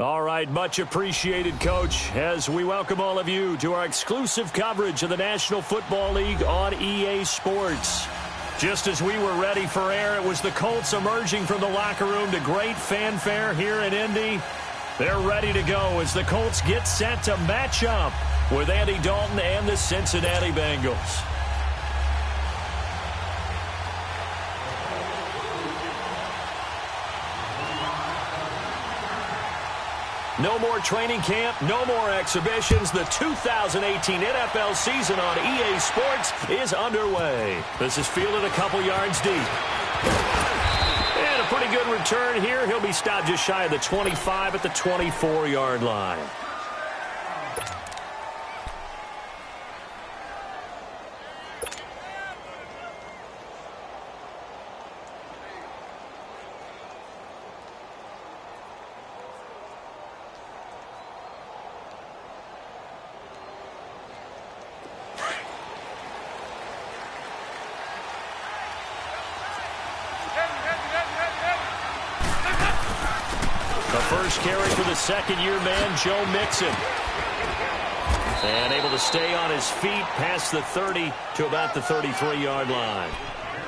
All right, much appreciated, Coach, as we welcome all of you to our exclusive coverage of the National Football League on EA Sports. Just as we were ready for air, it was the Colts emerging from the locker room to great fanfare here in Indy. They're ready to go as the Colts get set to match up with Andy Dalton and the Cincinnati Bengals. No more training camp, no more exhibitions. The 2018 NFL season on EA Sports is underway. This is fielded a couple yards deep. And a pretty good return here. He'll be stopped just shy of the 25 at the 24-yard line. First carry for the second-year man, Joe Mixon. And able to stay on his feet past the 30 to about the 33-yard line.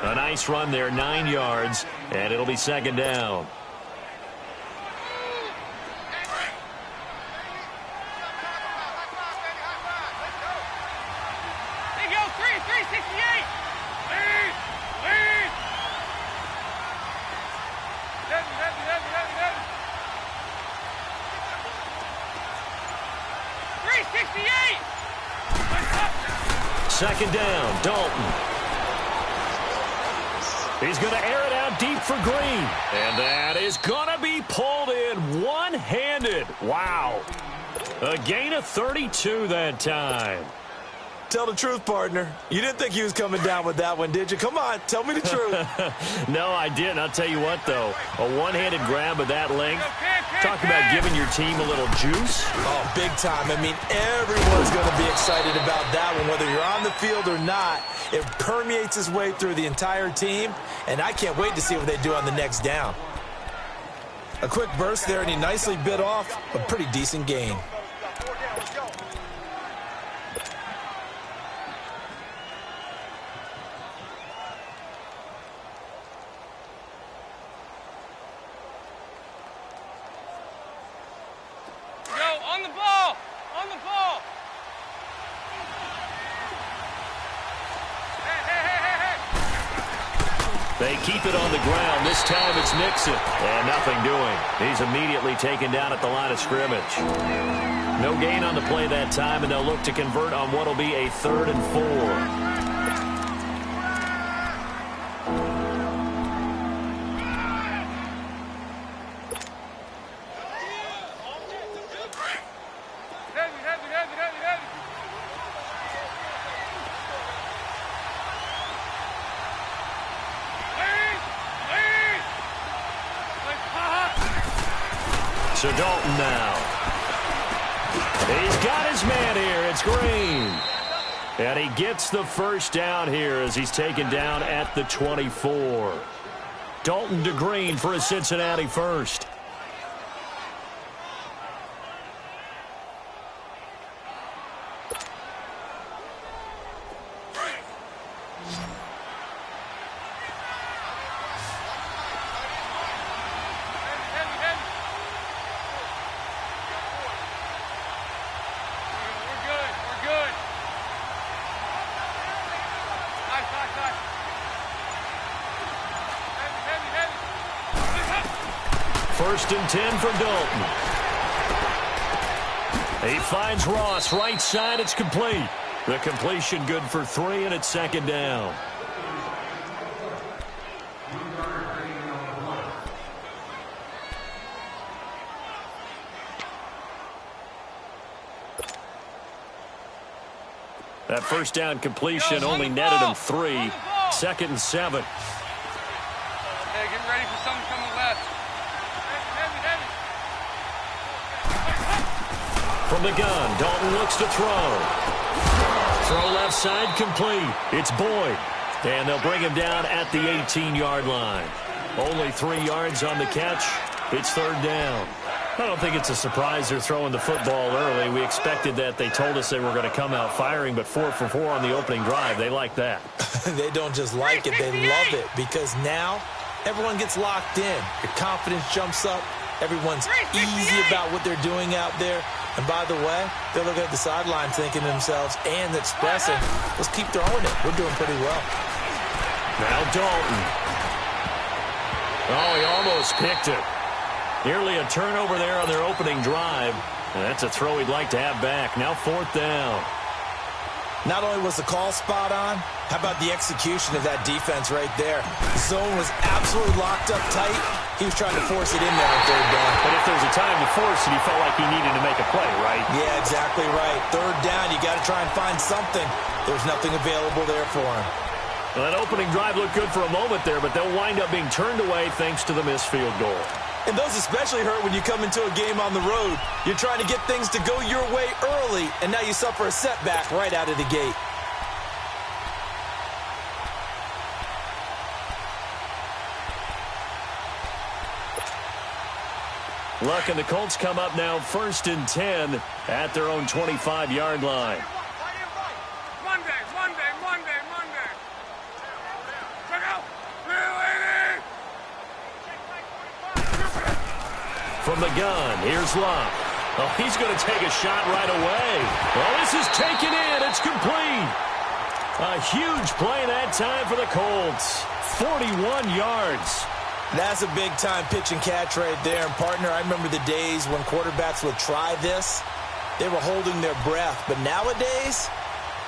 A nice run there, 9 yards, and it'll be second down. There you go, 368. Lead. Heavy. 368. Second down, Dalton. He's going to air it out deep for Green. And that is going to be pulled in one-handed. Wow. A gain of 32 that time. Tell the truth, partner. You didn't think he was coming down with that one, did you? Come on, tell me the truth. No, I didn't. I'll tell you what, though. A one-handed grab of that length. Talk about giving your team a little juice. Oh, big time. I mean, everyone's going to be excited about that one, whether you're on the field or not. It permeates its way through the entire team, and I can't wait to see what they do on the next down. A quick burst there, and he nicely bit off a pretty decent gain. On the ball. Hey. They keep it on the ground. This time it's Mixon. And nothing doing. He's immediately taken down at the line of scrimmage. No gain on the play that time, and they'll look to convert on what will be a 3rd and 4. So Dalton now. He's got his man here. It's Green. And he gets the first down here as he's taken down at the 24. Dalton to Green for a Cincinnati first. First and 10 for Dalton. He finds Ross right side. It's complete. The completion good for 3, and it's second down. That first down completion only netted him 3. Second and 7. Hey, get ready for something coming left. From the gun, Dalton looks to throw. Throw left side, complete. It's Boyd. And they'll bring him down at the 18-yard line. Only 3 yards on the catch. It's third down. I don't think it's a surprise they're throwing the football early. We expected that. They told us they were going to come out firing, but 4 for 4 on the opening drive. They like that. They don't just like it, they love it, because now everyone gets locked in. Your confidence jumps up. Everyone's easy about what they're doing out there. And by the way, they're looking at the sideline thinking to themselves and expressing, let's keep throwing it. We're doing pretty well. Now Dalton. Oh, he almost picked it. Nearly a turnover there on their opening drive. And that's a throw he'd like to have back. Now 4th down. Not only was the call spot on, how about the execution of that defense right there? The zone was absolutely locked up tight. He was trying to force it in there on 3rd down. But if there's a time to force it, he felt like he needed to make a play, right? Yeah, exactly right. 3rd down, you got to try and find something. There's nothing available there for him. Well, that opening drive looked good for a moment there, but they'll wind up being turned away thanks to the missed field goal. And those especially hurt when you come into a game on the road. You're trying to get things to go your way early, and now you suffer a setback right out of the gate. Luck and the Colts come up now 1st and 10 at their own 25-yard line. Monday. Check out. From the gun, here's Luck. Oh, he's going to take a shot right away. Well, this is taken in. It's complete. A huge play that time for the Colts. 41 yards. That's a big-time pitch and catch right there. And, partner, I remember the days when quarterbacks would try this. They were holding their breath. But nowadays,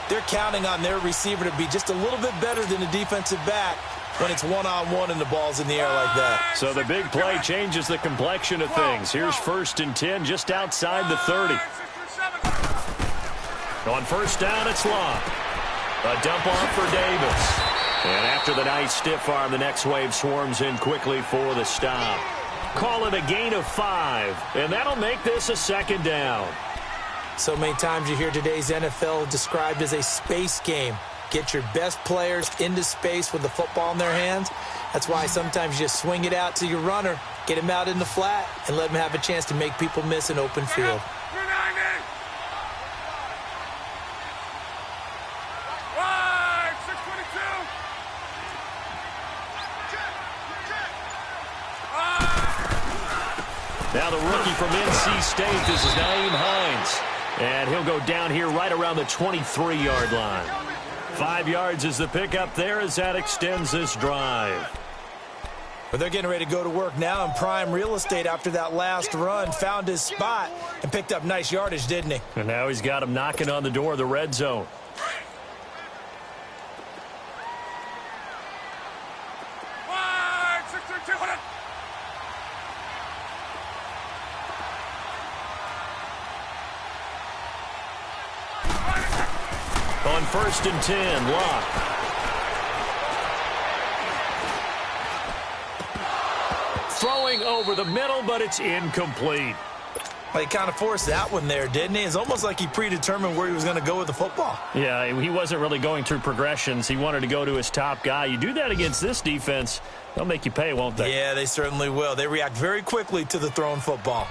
they're counting on their receiver to be just a little bit better than the defensive back when it's one-on-one and the ball's in the air like that. So the big play changes the complexion of things. Here's 1st and 10 just outside the 30. On 1st down, it's Long. A dump off for Davis. And after the nice stiff arm, the next wave swarms in quickly for the stop. Call it a gain of 5, and that'll make this a 2nd down. So many times you hear today's NFL described as a space game. Get your best players into space with the football in their hands. That's why sometimes you just swing it out to your runner, get him out in the flat, and let him have a chance to make people miss an open field. Now the rookie from NC State, this is Nyheim Hines. And he'll go down here right around the 23-yard line. 5 yards is the pickup there as that extends this drive. But they're getting ready to go to work now in prime real estate after that last run. Found his spot and picked up nice yardage, didn't he? And now he's got him knocking on the door of the red zone. On 1st and 10, Locke. Throwing over the middle, but it's incomplete. Well, he kind of forced that one there, didn't he? It's almost like he predetermined where he was going to go with the football. Yeah, he wasn't really going through progressions. He wanted to go to his top guy. You do that against this defense, they'll make you pay, won't they? Yeah, they certainly will. They react very quickly to the thrown football.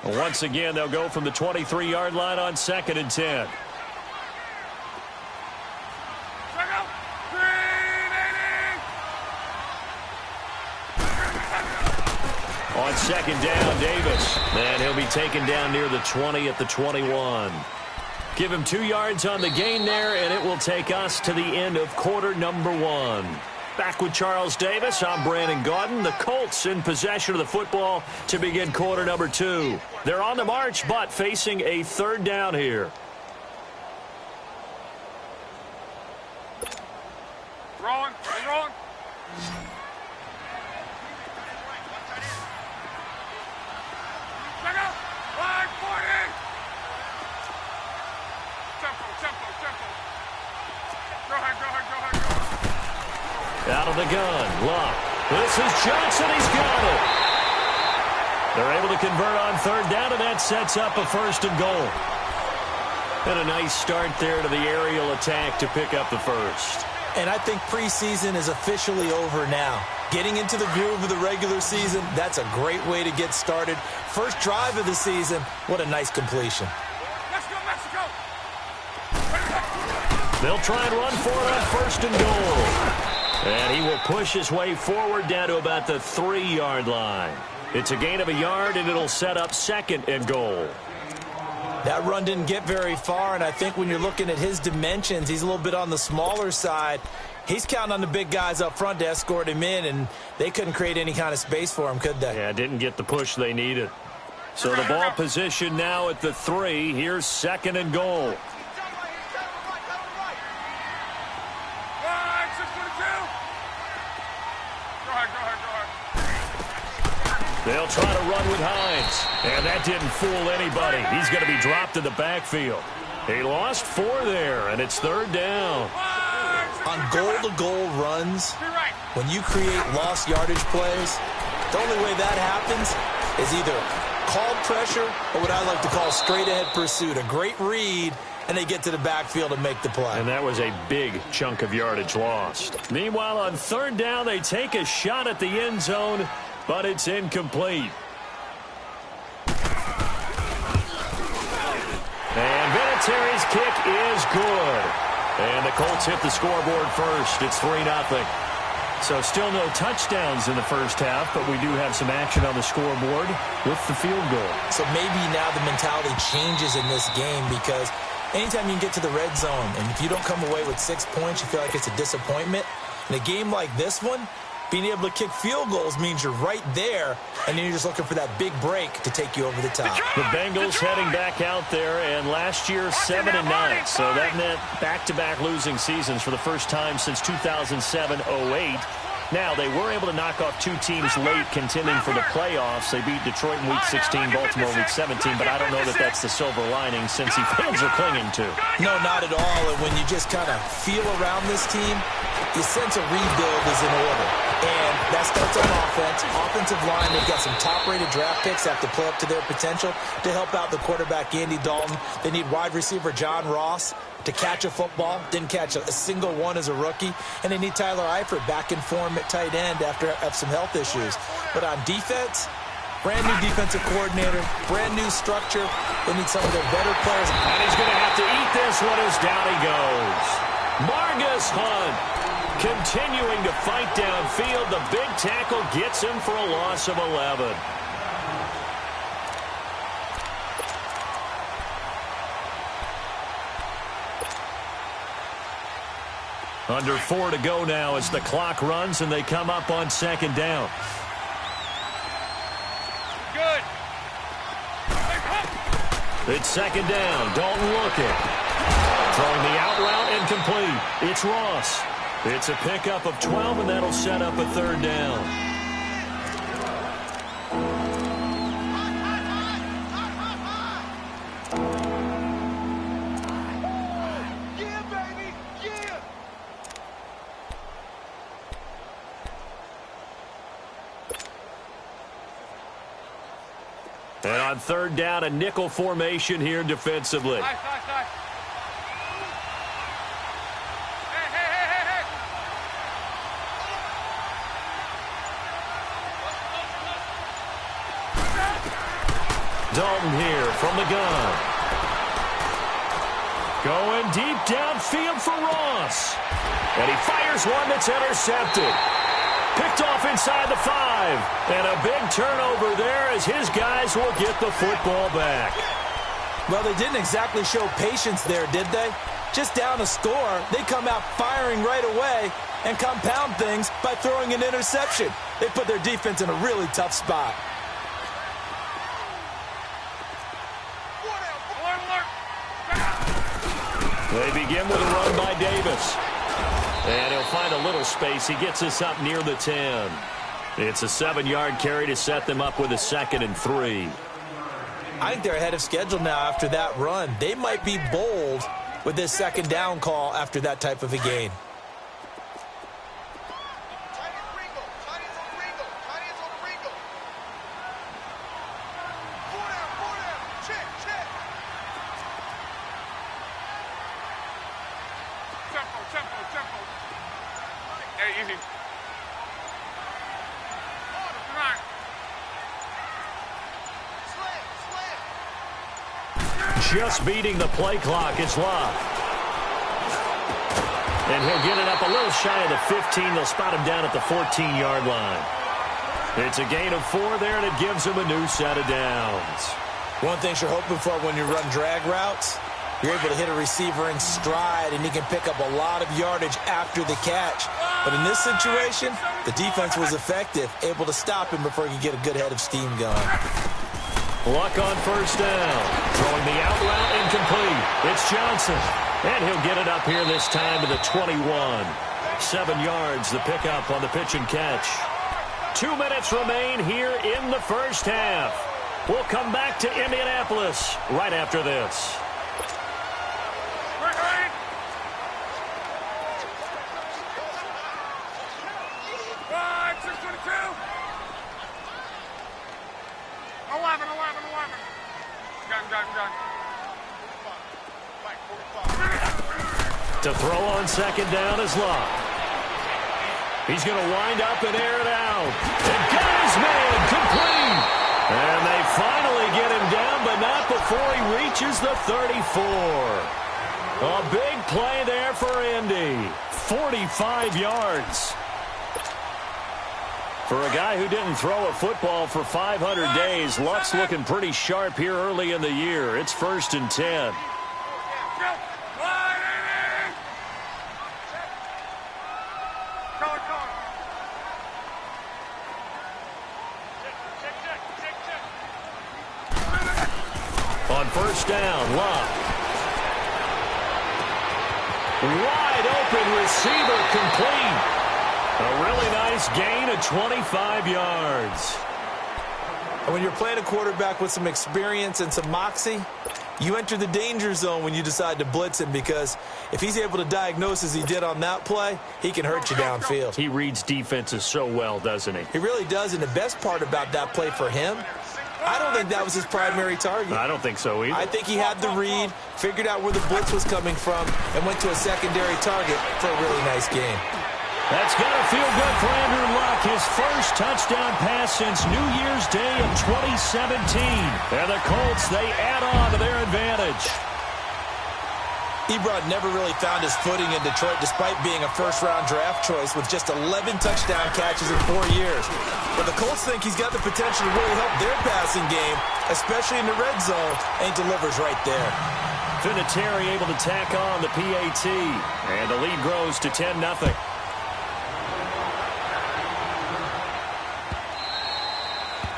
Once again, they'll go from the 23-yard line on 2nd and 10. On 2nd down, Davis. And he'll be taken down near the 20 at the 21. Give him 2 yards on the gain there, and it will take us to the end of quarter number 1. Back with Charles Davis, I'm Brandon Gaudin. The Colts in possession of the football to begin quarter number 2. They're on the march, but facing a 3rd down here. Rolling. Check out. Line 40. Tempo. Go ahead. Out of the gun, Locke. This is Johnson, he's got it. They're able to convert on 3rd down, and that sets up a 1st and goal. And a nice start there to the aerial attack to pick up the 1st. And I think preseason is officially over now. Getting into the groove of the regular season, that's a great way to get started. First drive of the season, what a nice completion. Let's go, Mexico! They'll try and run for it on 1st and goal. And he will push his way forward down to about the 3-yard line. It's a gain of a yard, and it'll set up 2nd and goal. That run didn't get very far, and I think when you're looking at his dimensions, he's a little bit on the smaller side. He's counting on the big guys up front to escort him in, and they couldn't create any kind of space for him, could they? Yeah, didn't get the push they needed. So the ball position now at the 3. Here's 2nd and goal. They'll try to run with Hines. And that didn't fool anybody. He's going to be dropped in the backfield. He lost 4 there, and it's 3rd down. On goal-to-goal runs, when you create lost yardage plays, the only way that happens is either called pressure or what I like to call straight-ahead pursuit. A great read, and they get to the backfield and make the play. And that was a big chunk of yardage lost. Meanwhile, on 3rd down, they take a shot at the end zone, but it's incomplete. And Vinatieri's kick is good. And the Colts hit the scoreboard first. It's 3-0. So still no touchdowns in the first half, but we do have some action on the scoreboard with the field goal. So maybe now the mentality changes in this game, because anytime you can get to the red zone, and if you don't come away with 6 points, you feel like it's a disappointment. In a game like this one, being able to kick field goals means you're right there, and then you're just looking for that big break to take you over the top. The Bengals heading back out there, and last year 7-9. So that meant back-to-back losing seasons for the first time since 2007-08. Now, they were able to knock off 2 teams late contending for the playoffs. They beat Detroit in Week 16, Baltimore Week 17, but I don't know that that's the silver lining Cincy fans are clinging to. No, not at all. And when you just kind of feel around this team, you sense a rebuild is in order. And that starts on offense. Offensive line, they've got some top-rated draft picks that have to play up to their potential to help out the quarterback, Andy Dalton. They need wide receiver John Ross to catch a football. Didn't catch a single one as a rookie. And they need Tyler Eifert back in form at tight end after some health issues. But on defense, brand new defensive coordinator, brand new structure. They need some of their better players. And he's going to have to eat this one as down he goes. Margus Hunt continuing to fight downfield. The big tackle gets him for a loss of 11. Under 4 to go now as the clock runs, and they come up on 2nd down. Good. It's 2nd down. Dalton looking. Throwing the out route incomplete. It's Ross. It's a pickup of 12, and that'll set up a 3rd down. And on 3rd down, a nickel formation here defensively. Nice. Hey. Dalton here from the gun. Going deep downfield for Ross. And he fires one that's intercepted. Picked off inside the 5. And a big turnover there as his guys will get the football back. Well, they didn't exactly show patience there, did they? Just down a score, they come out firing right away and compound things by throwing an interception. They put their defense in a really tough spot. They begin with a run by Davis. And he'll find a little space. He gets us up near the 10. It's a 7-yard carry to set them up with a 2nd and 3. I think they're ahead of schedule now after that run. They might be bold with this 2nd down call after that type of a gain. Tempo. Just beating the play clock is Love. And he'll get it up a little shy of the 15. They'll spot him down at the 14-yard line. It's a gain of 4 there, and it gives him a new set of downs. One thing you're hoping for when you run drag routes, you're able to hit a receiver in stride, and he can pick up a lot of yardage after the catch. But in this situation, the defense was effective, able to stop him before he could get a good head of steam going. Luck on first down. Throwing the out route incomplete. It's Johnson. And he'll get it up here this time to the 21. 7 yards, the pickup on the pitch and catch. 2 minutes remain here in the first half. We'll come back to Indianapolis right after this. To throw on second down is Love. He's going to wind up and air it out. And got his man complete. And they finally get him down, but not before he reaches the 34. A big play there for Indy. 45 yards. For a guy who didn't throw a football for 500 days, Luck's looking pretty sharp here early in the year. It's 1st and 10. On first down, Love. Wide open receiver complete. A really nice gain of 25 yards. And when you're playing a quarterback with some experience and some moxie, you enter the danger zone when you decide to blitz him, because if he's able to diagnose as he did on that play, he can hurt you downfield. He reads defenses so well, doesn't he? He really does, and the best part about that play for him, I don't think that was his primary target. I don't think so either. I think he had the read, figured out where the blitz was coming from, and went to a secondary target for a really nice game. That's got to feel good for Andrew Luck. His first touchdown pass since New Year's Day of 2017. And the Colts, they add on to their advantage. Ebron never really found his footing in Detroit despite being a first-round draft choice with just 11 touchdown catches in 4 years. But the Colts think he's got the potential to really help their passing game, especially in the red zone, and he delivers right there. Vinatieri able to tack on the PAT, and the lead grows to 10-0.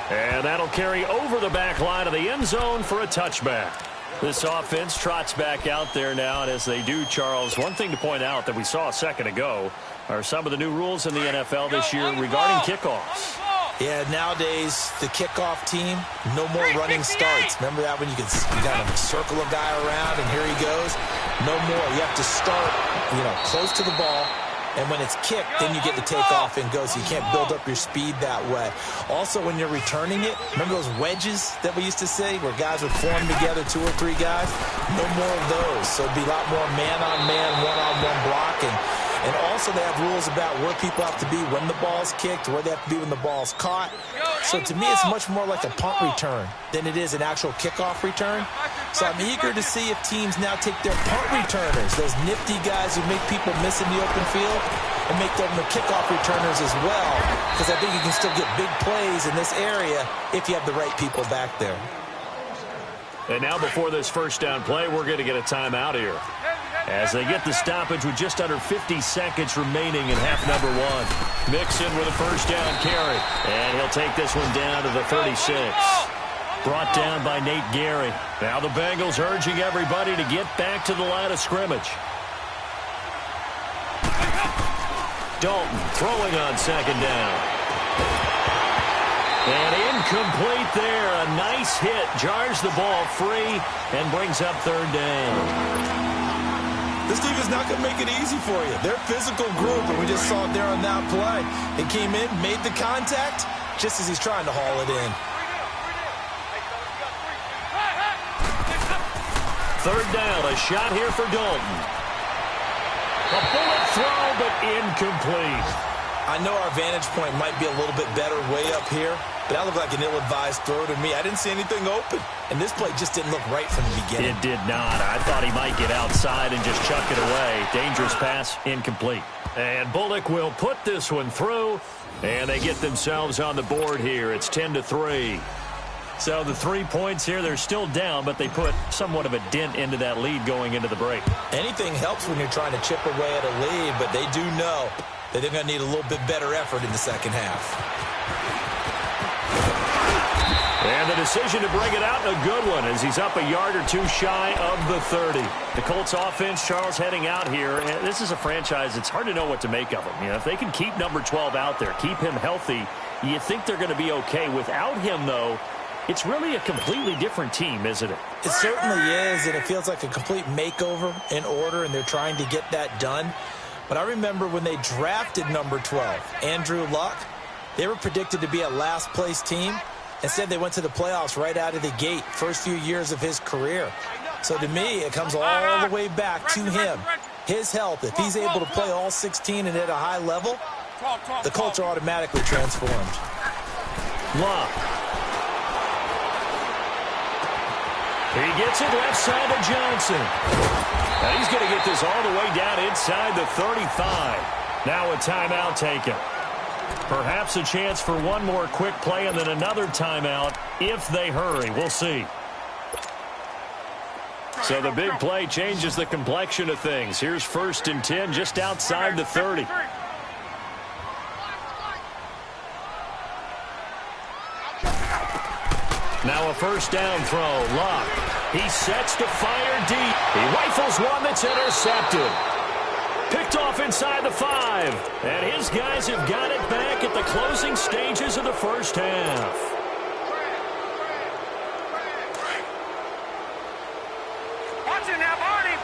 And that'll carry over the back line of the end zone for a touchback. This offense trots back out there now, and as they do, Charles, one thing to point out that we saw a second ago are some of the new rules in the NFL this year regarding kickoffs. Yeah, nowadays, the kickoff team, no more running starts. Remember that when you kind of circle a guy around and here he goes? No more. You have to start, close to the ball. And when it's kicked, then you get to take off and go, so you can't build up your speed that way. Also, when you're returning it, remember those wedges that we used to say where guys would form together, 2 or 3 guys? No more of those. So it'd be a lot more man-on-man, one-on-one blocking. And also they have rules about where people have to be when the ball's kicked, where they have to be when the ball's caught. So to me, it's much more like a punt return than it is an actual kickoff return. So I'm eager to see if teams now take their punt returners, those nifty guys who make people miss in the open field, and make them the kickoff returners as well, because I think you can still get big plays in this area if you have the right people back there. And now before this first down play, we're going to get a timeout here, as they get the stoppage with just under 50 seconds remaining in half number 1. Mixon with a first down carry, and he'll take this one down to the 36. Brought down by Nate Gary. Now the Bengals urging everybody to get back to the line of scrimmage. Dalton throwing on second down. And incomplete there. A nice hit. Jars the ball free and brings up third down. This team is not going to make it easy for you. They're a physical group, and we just saw it there on that play. He came in, made the contact, just as he's trying to haul it in. Third down, a shot here for Dalton. A bullet throw, but incomplete. I know our vantage point might be a little bit better way up here, but that looked like an ill-advised throw to me. I didn't see anything open, and this play just didn't look right from the beginning. It did not. I thought he might get outside and just chuck it away. Dangerous pass, incomplete. And Bullock will put this one through, and they get themselves on the board here. It's 10-3. So the 3 points here, they're still down, but they put somewhat of a dent into that lead going into the break. Anything helps when you're trying to chip away at a lead, but they do know that they're going to need a little bit better effort in the second half. And the decision to bring it out, a good one, as he's up a yard or two shy of the 30. The Colts offense, Charles, heading out here. And this is a franchise, it's hard to know what to make of them. You know, if they can keep number 12 out there, keep him healthy, you think they're going to be okay. Without him, though, it's really a completely different team, isn't it? It certainly is, and it feels like a complete makeover in order, and they're trying to get that done. But I remember when they drafted number 12, Andrew Luck, they were predicted to be a last-place team. Instead, they went to the playoffs right out of the gate, first few years of his career. So to me, it comes all the way back to him. His health, if he's able to play all 16 and at a high level, the Colts are automatically transformed. Luck. He gets it left side to Johnson. And he's going to get this all the way down inside the 35. Now a timeout taken. Perhaps a chance for one more quick play and then another timeout if they hurry. We'll see. So the big play changes the complexion of things. Here's 1st and 10 just outside the 30. Now a first down throw. Luck. He sets to fire deep. He rifles one that's intercepted. Picked off inside the 5. And his guys have got it back at the closing stages of the first half. Watch it now, Barney.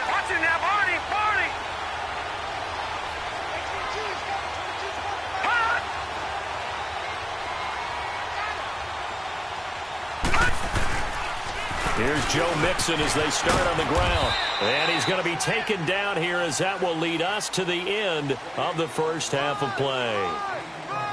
Watch it now, Barney. Here's Joe Mixon as they start on the ground. And he's going to be taken down here as that will lead us to the end of the first half of play.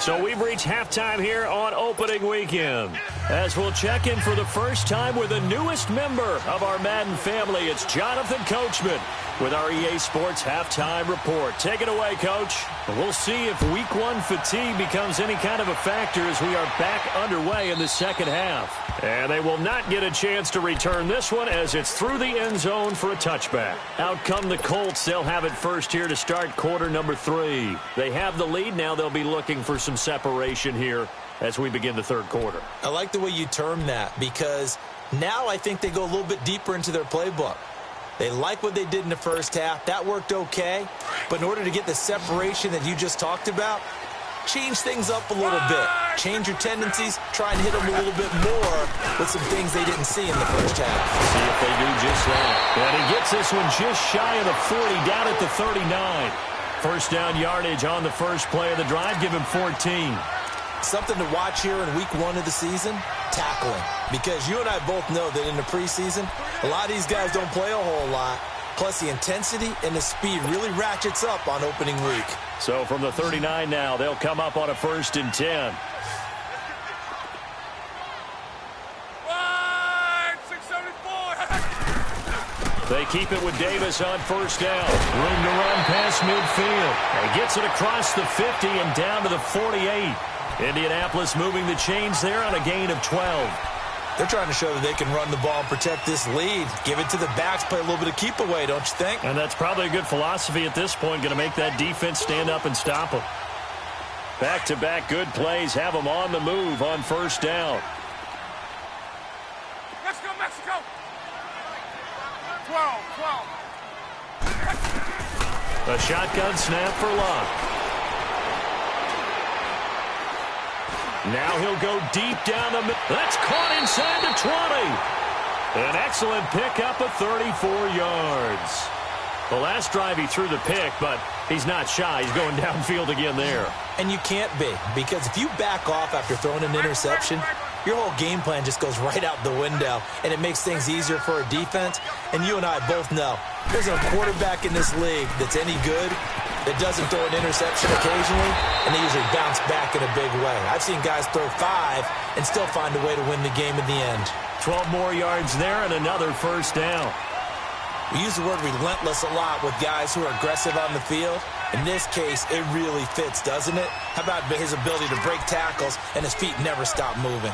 So we've reached halftime here on opening weekend. As we'll check in for the first time with the newest member of our Madden family, it's Jonathan Coachman with our EA Sports Halftime Report. Take it away, Coach. We'll see if Week 1 fatigue becomes any kind of a factor as we are back underway in the second half. And they will not get a chance to return this one as it's through the end zone for a touchback. Out come the Colts. They'll have it first here to start quarter number 3. They have the lead. Now they'll be looking for some separation here as we begin the third quarter. I like the way you term that because now I think they go a little bit deeper into their playbook. They like what they did in the first half. That worked okay. But in order to get the separation that you just talked about, change things up a little bit. Change your tendencies. Try and hit them a little bit more with some things they didn't see in the first half. See if they do just that. And he gets this one just shy of the 40, down at the 39. First down yardage on the first play of the drive. Give him 14. Something to watch here in week 1 of the season, tackling. Because you and I both know that in the preseason, a lot of these guys don't play a whole lot. Plus, the intensity and the speed really ratchets up on opening week. So from the 39 now, they'll come up on a 1st and 10. They keep it with Davis on first down. Room to run past midfield. He gets it across the 50 and down to the 48. Indianapolis moving the chains there on a gain of 12. They're trying to show that they can run the ball and protect this lead. Give it to the backs, play a little bit of keep away, don't you think? And that's probably a good philosophy at this point, going to make that defense stand up and stop them. Back-to-back good plays have them on the move on first down. Let's go, Mexico! 12. A shotgun snap for Luck. Now he'll go deep down the middle. That's caught inside the 20. An excellent pickup of 34 yards. The last drive he threw the pick, but he's not shy. He's going downfield again there. And you can't be, because if you back off after throwing an interception, your whole game plan just goes right out the window, and it makes things easier for a defense. And you and I both know there's a quarterback in this league that's any good that doesn't throw an interception occasionally, and they usually bounce back in a big way. I've seen guys throw 5 and still find a way to win the game in the end. 12 more yards there and another first down. We use the word relentless a lot with guys who are aggressive on the field. In this case, it really fits, doesn't it? How about his ability to break tackles and his feet never stop moving?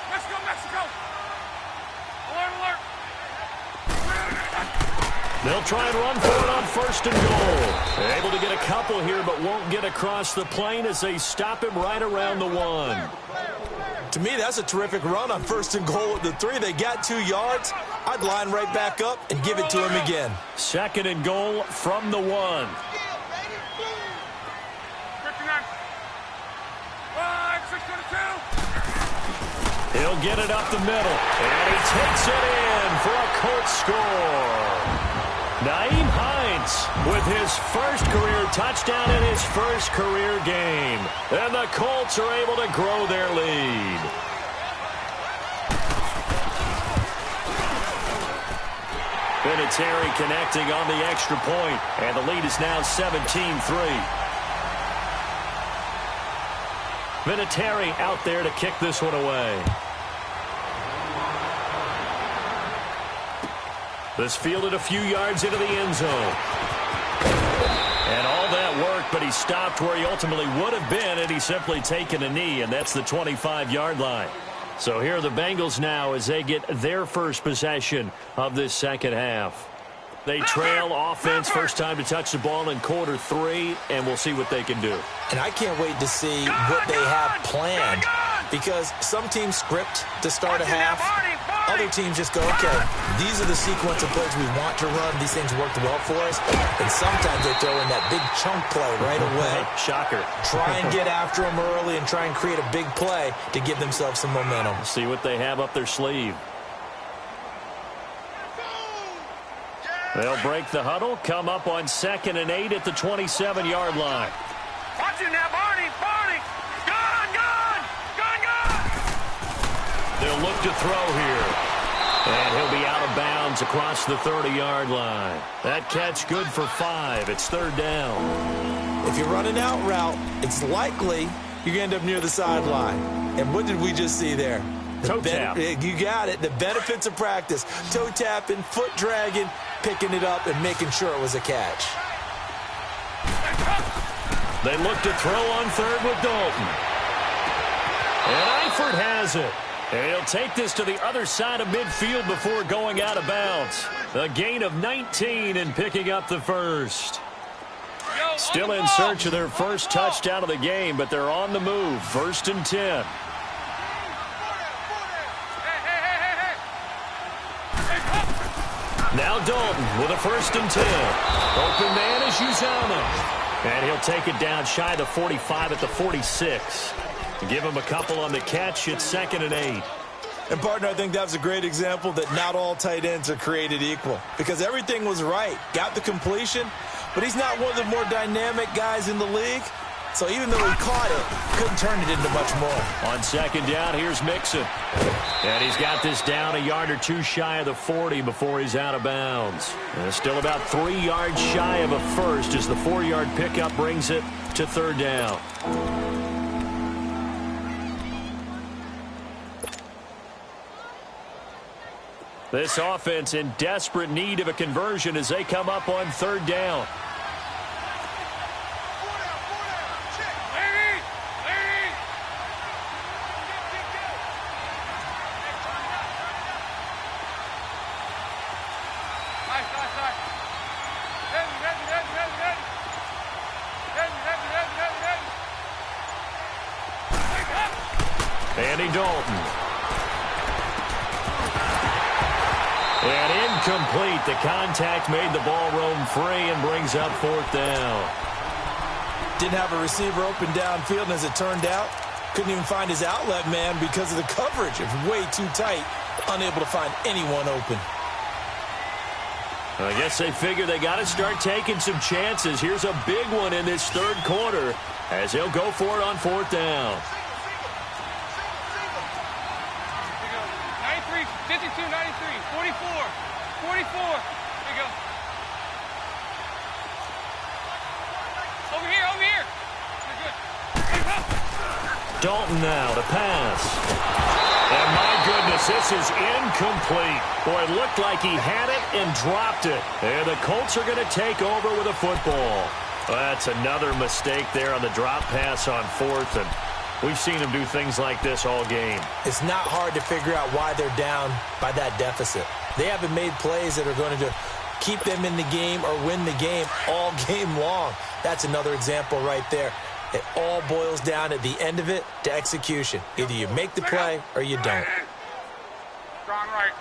Let's go, Mexico! Alert, alert! They'll try and run for it on first and goal. They're able to get a couple here, but won't get across the plane as they stop him right around the 1. To me, that's a terrific run on first and goal at the 3. They got 2 yards. I'd line right back up and give it to him again. Second and goal from the 1. 59. 5, 6, 22. He'll get it up the middle, and he takes it in for a Colts score. Nyheim Hines with his first career touchdown in his first career game. And the Colts are able to grow their lead. Vinatieri connecting on the extra point, and the lead is now 17-3. Vinatieri out there to kick this one away. This fielded a few yards into the end zone. And all that work, but he stopped where he ultimately would have been had he simply taken a knee, and that's the 25-yard line. So here are the Bengals now as they get their first possession of this second half. They trail offense, first time to touch the ball in quarter 3, and we'll see what they can do. And I can't wait to see what they have planned, because some teams script to start a half. Other teams just go, okay, these are the sequence of plays we want to run. These things worked well for us. And sometimes they throw in that big chunk play right away. Shocker. Try and get after them early and try and create a big play to give themselves some momentum. See what they have up their sleeve. They'll break the huddle, come up on 2nd and 8 at the 27-yard line. Watch it now, Barney! Barney! Gone! Gone! Gone! Gone! They'll look to throw here. And he'll be out of bounds across the 30-yard line. That catch good for 5. It's 3rd down. If you're running out route, it's likely you're going to end up near the sideline. And what did we just see there? Toe tap. You got it. The benefits of practice. Toe tapping, foot dragging, picking it up, and making sure it was a catch. They look to throw on 3rd with Dalton. And Eifert has it. And he'll take this to the other side of midfield before going out of bounds. A gain of 19 and picking up the first. Still in search of their first touchdown of the game, but they're on the move. 1st and 10. Now Dalton with a 1st and 10. Open man is Uzomah. And he'll take it down shy of the 45 at the 46. Give him a couple on the catch. It's 2nd and 8. And, partner, I think that was a great example that not all tight ends are created equal. Because everything was right. Got the completion, but he's not one of the more dynamic guys in the league. So even though he caught it, couldn't turn it into much more. On 2nd down, here's Mixon. And he's got this down a yard or 2 shy of the 40 before he's out of bounds. And still about 3 yards shy of a first as the 4-yard pickup brings it to 3rd down. This offense in desperate need of a conversion as they come up on 3rd down. Andy Dalton. And incomplete. The contact made the ball roam free and brings up 4th down. Didn't have a receiver open downfield, and as it turned out, couldn't even find his outlet man because of the coverage. It was way too tight, unable to find anyone open. I guess they figure they got to start taking some chances. Here's a big one in this third quarter as he'll go for it on fourth down. 93, 52, 93, 44, 44. There you go. Over here, over here. Good. Dalton now to pass. And my goodness, this is incomplete. Boy, it looked like he had it and dropped it. And the Colts are going to take over with a football. Well, that's another mistake there on the drop pass on fourth. And we've seen him do things like this all game. It's not hard to figure out why they're down by that deficit. They haven't made plays that are going to keep them in the game or win the game all game long. That's another example right there. It all boils down at the end of it to execution. Either you make the play or you don't. Strong right.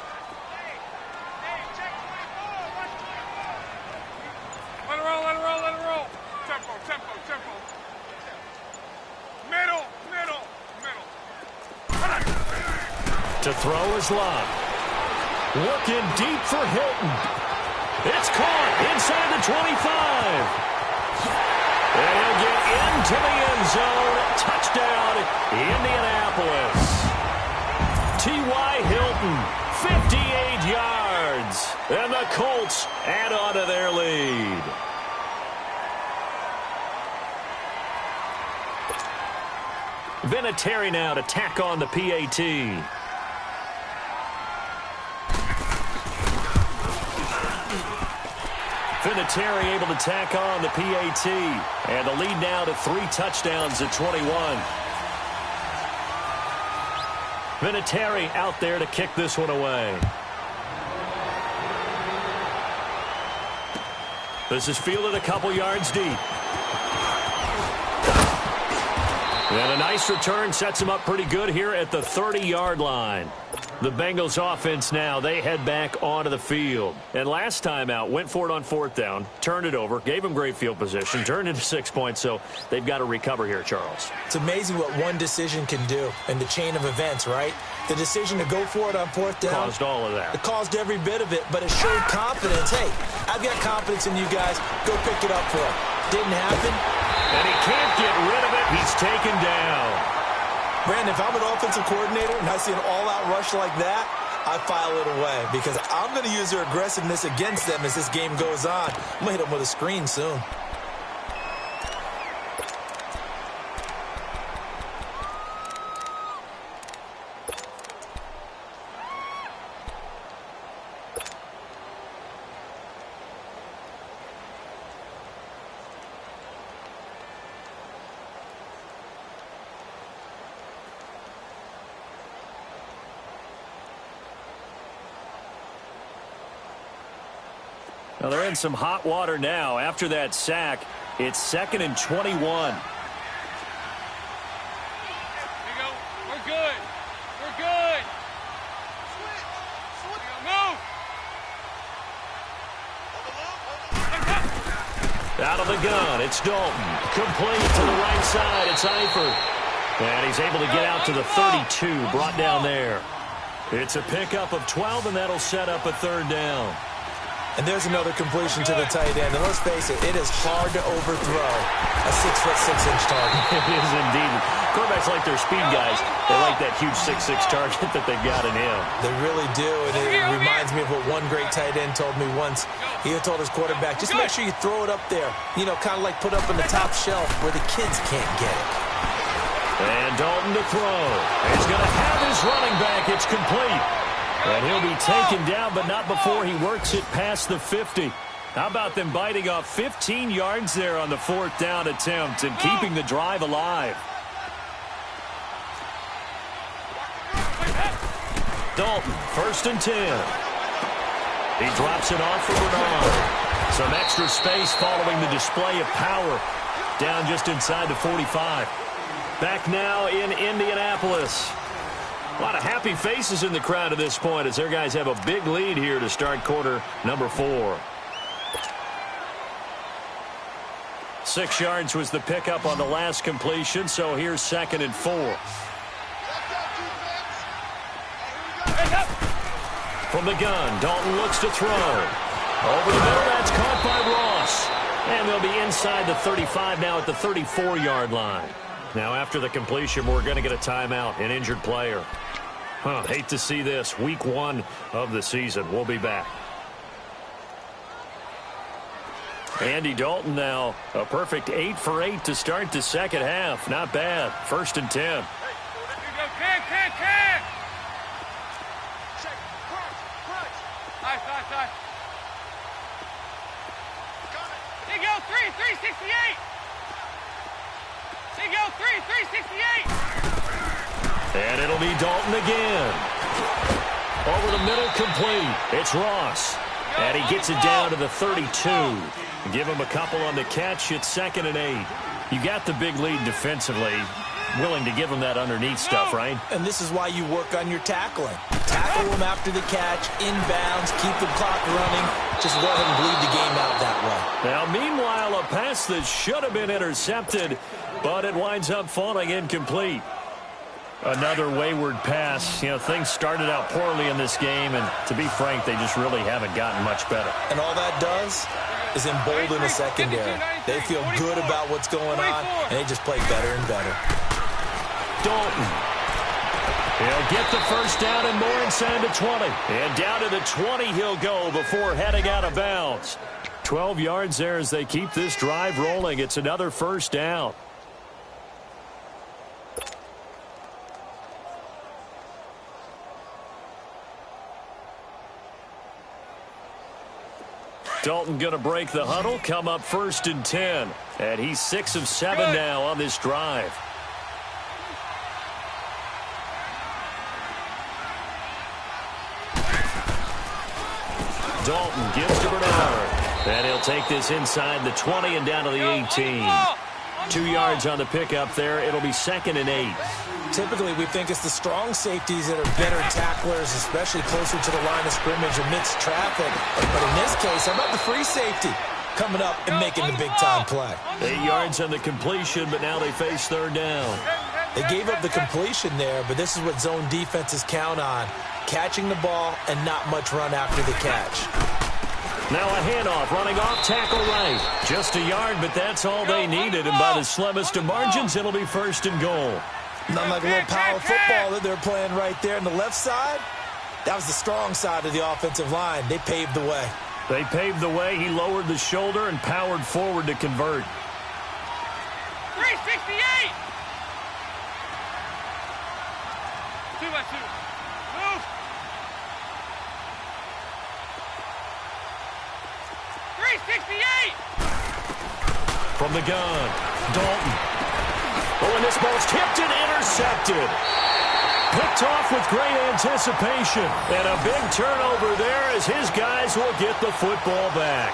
Let it roll, let it roll, let it roll. Tempo, tempo, tempo. Middle, middle, middle. To throw is Love. Looking deep for Hilton. It's caught inside the 25. And he'll get into the end zone. Touchdown, Indianapolis. T.Y. Hilton, 58 yards. And the Colts add on to their lead. Vinatieri now to tack on the PAT. Vinatieri able to tack on the PAT. And the lead now to 3 touchdowns at 21. Vinatieri out there to kick this one away. This is fielded a couple yards deep. And a nice return sets him up pretty good here at the 30-yard line. The Bengals offense now, they head back onto the field. And last time out, went for it on fourth down, turned it over, gave him great field position, turned into 6 points, so they've got to recover here, Charles. It's amazing what one decision can do in the chain of events, right? The decision to go for it on fourth down. Caused all of that. It caused every bit of it, but it showed confidence. Hey, I've got confidence in you guys. Go pick it up for him. Didn't happen. And he can't get rid of it. He's taken down. Brandon, if I'm an offensive coordinator and I see an all-out rush like that, I file it away because I'm going to use their aggressiveness against them as this game goes on. I'm going to hit them with a screen soon. Now they're in some hot water now. After that sack, it's 2nd and 21. Here you go. We're good. We're good. Move. Out of the gun, it's Dalton. Complete to the right side, it's Eifert. And he's able to get out to the 32, brought down there. It's a pickup of 12, and that'll set up a third down. And there's another completion to the tight end. And let's face it, it is hard to overthrow a 6'6" target. It is indeed. Quarterbacks like their speed guys. They like that huge 6'6" target that they've got in him. They really do. And it reminds me of what one great tight end told me once. He told his quarterback, just make sure you throw it up there. You know, kind of like put up on the top shelf where the kids can't get it. And Dalton to throw. He's going to have his running back. It's complete. And he'll be taken down, but not before he works it past the 50. How about them biting off 15 yards there on the fourth down attempt and keeping the drive alive? Dalton, 1st and 10. He drops it off for Bernard. Some extra space following the display of power. Down just inside the 45. Back now in Indianapolis. A lot of happy faces in the crowd at this point as their guys have a big lead here to start quarter number 4. 6 yards was the pickup on the last completion, so here's 2nd and 4. From the gun, Dalton looks to throw. Over the middle, that's caught by Ross. And they'll be inside the 35 now at the 34-yard line. Now, after the completion, we're going to get a timeout, an injured player. Hate to see this. Week 1 of the season. We'll be back. Andy Dalton now, a perfect 8 for 8 to start the second half. Not bad. 1st and 10. Here you go, 368. Here you go, 368. And it'll be Dalton again. Over the middle, complete. It's Ross. And he gets it down to the 32. Give him a couple on the catch. It's 2nd and 8. You got the big lead defensively. Willing to give him that underneath stuff, right? And this is why you work on your tackling. Tackle him after the catch, inbounds, keep the clock running. Just go ahead and bleed the game out that way. Now, meanwhile, a pass that should have been intercepted, but it winds up falling incomplete. Another wayward pass. You know, things started out poorly in this game, and to be frank, they just really haven't gotten much better. And all that does is embolden a secondary. They feel good about what's going on, and they just play better and better. Dalton. He'll get the first down and more inside the 20. And down to the 20 he'll go before heading out of bounds. 12 yards there as they keep this drive rolling. It's another first down. Dalton going to break the huddle, come up 1st and 10. And he's 6 of 7 now on this drive. Dalton gives to Bernard. And he'll take this inside the 20 and down to the 18. 2 yards on the pickup there. It'll be 2nd and 8. Typically, we think it's the strong safeties that are better tacklers, especially closer to the line of scrimmage amidst traffic. But in this case, how about the free safety coming up and making the big-time play? 8 yards on the completion, but now they face 3rd down. They gave up the completion there, but this is what zone defenses count on. Catching the ball and not much run after the catch. Now a handoff, running off, tackle right. Just a yard, but that's all they needed. And by the slimmest of margins, it'll be 1st and goal. Not like a little power football that they're playing right there on the left side. That was the strong side of the offensive line. They paved the way. They paved the way. He lowered the shoulder and powered forward to convert. 368. 2-2. Move. 368. From the gun, Dalton. Oh, and this ball's tipped and intercepted. Picked off with great anticipation. And a big turnover there as his guys will get the football back.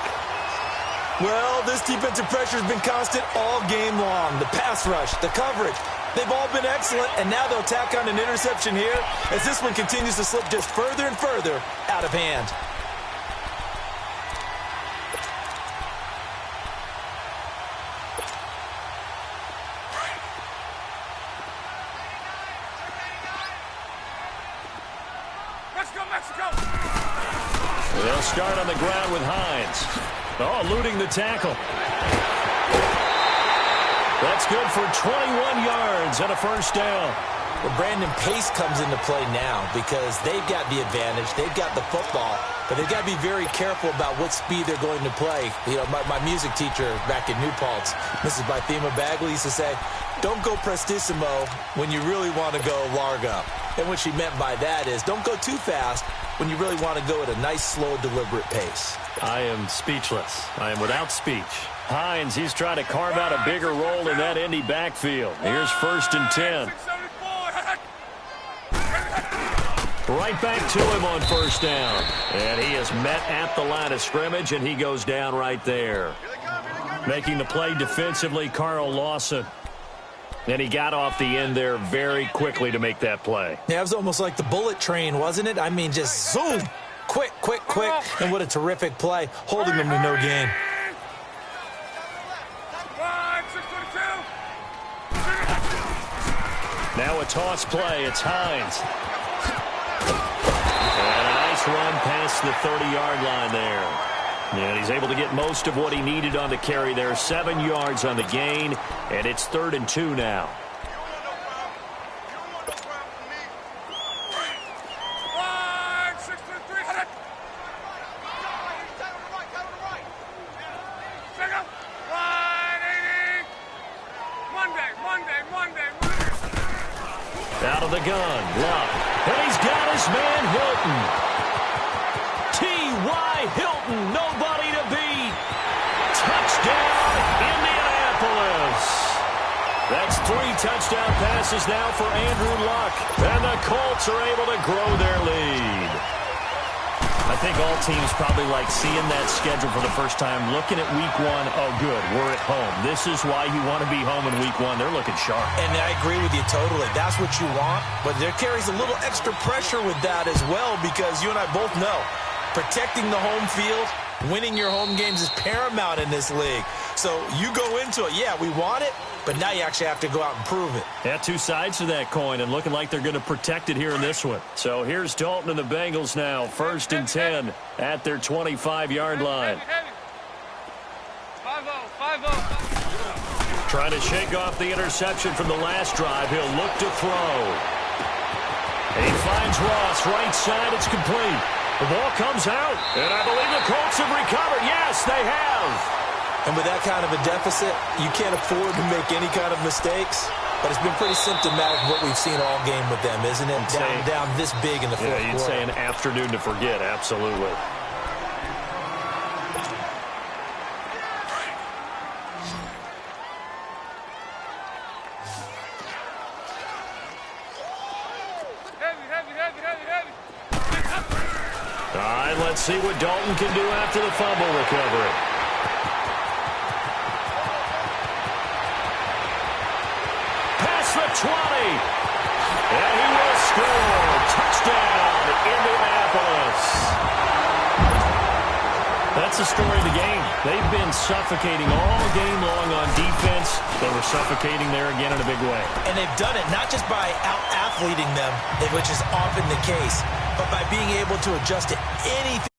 Well, this defensive pressure has been constant all game long. The pass rush, the coverage, they've all been excellent, and now they'll tack on an interception here as this one continues to slip just further and further out of hand. They'll start on the ground with Hines. Oh, eluding the tackle. That's good for 21 yards and a first down. Well, Brandon, pace comes into play now because they've got the advantage. They've got the football, but they've got to be very careful about what speed they're going to play. You know, my music teacher back in New Paltz, Mrs. Bythema Bagley, used to say, don't go prestissimo when you really want to go largo. And what she meant by that is don't go too fast when you really want to go at a nice, slow, deliberate pace. I am speechless. I am without speech. Hines, he's trying to carve out a bigger role in that Indy backfield. Here's 1st and 10. Right back to him on 1st down. And he is met at the line of scrimmage, and he goes down right there. Making the play defensively, Carl Lawson. And he got off the end there very quickly to make that play. Yeah, it was almost like the bullet train, wasn't it? I mean, just zoom. Quick, quick, quick. And what a terrific play, holding them to no gain. Now a toss play. It's Hines. And a nice run past the 30-yard line there. And he's able to get most of what he needed on the carry there. 7 yards on the gain, and it's 3rd and 2 now. Out of the gun, Luck. And he's got his man Hilton. T.Y. Hilton, nobody to beat. Touchdown, Indianapolis. That's 3 touchdown passes now for Andrew Luck. And the Colts are able to grow their lead. I think all teams probably like seeing that schedule for the first time, looking at week 1. Oh, good, we're at home. This is why you want to be home in week 1. They're looking sharp. And I agree with you totally. That's what you want. But there carries a little extra pressure with that as well, because you and I both know protecting the home field, winning your home games is paramount in this league. So you go into it, yeah, we want it, but now you actually have to go out and prove it. Yeah, 2 sides to that coin, and looking like they're going to protect it here in this one. So here's Dalton and the Bengals now, 1st and 10 at their 25-yard line. 5-0. Trying to shake off the interception from the last drive. He'll look to throw. And he finds Ross, right side. It's complete. The ball comes out, and I believe the Colts have recovered. Yes, they have. And with that kind of a deficit, you can't afford to make any kind of mistakes. But it's been pretty symptomatic of what we've seen all game with them, isn't it? Down this big in the fourth quarter. You'd say an afternoon to forget, absolutely. All right, let's see what Dalton can do after the fumble recovery. The 20. And he will score. Touchdown, Indianapolis. That's the story of the game. They've been suffocating all game long on defense. They were suffocating there again in a big way. And they've done it not just by out-athleting them, which is often the case, but by being able to adjust to anything.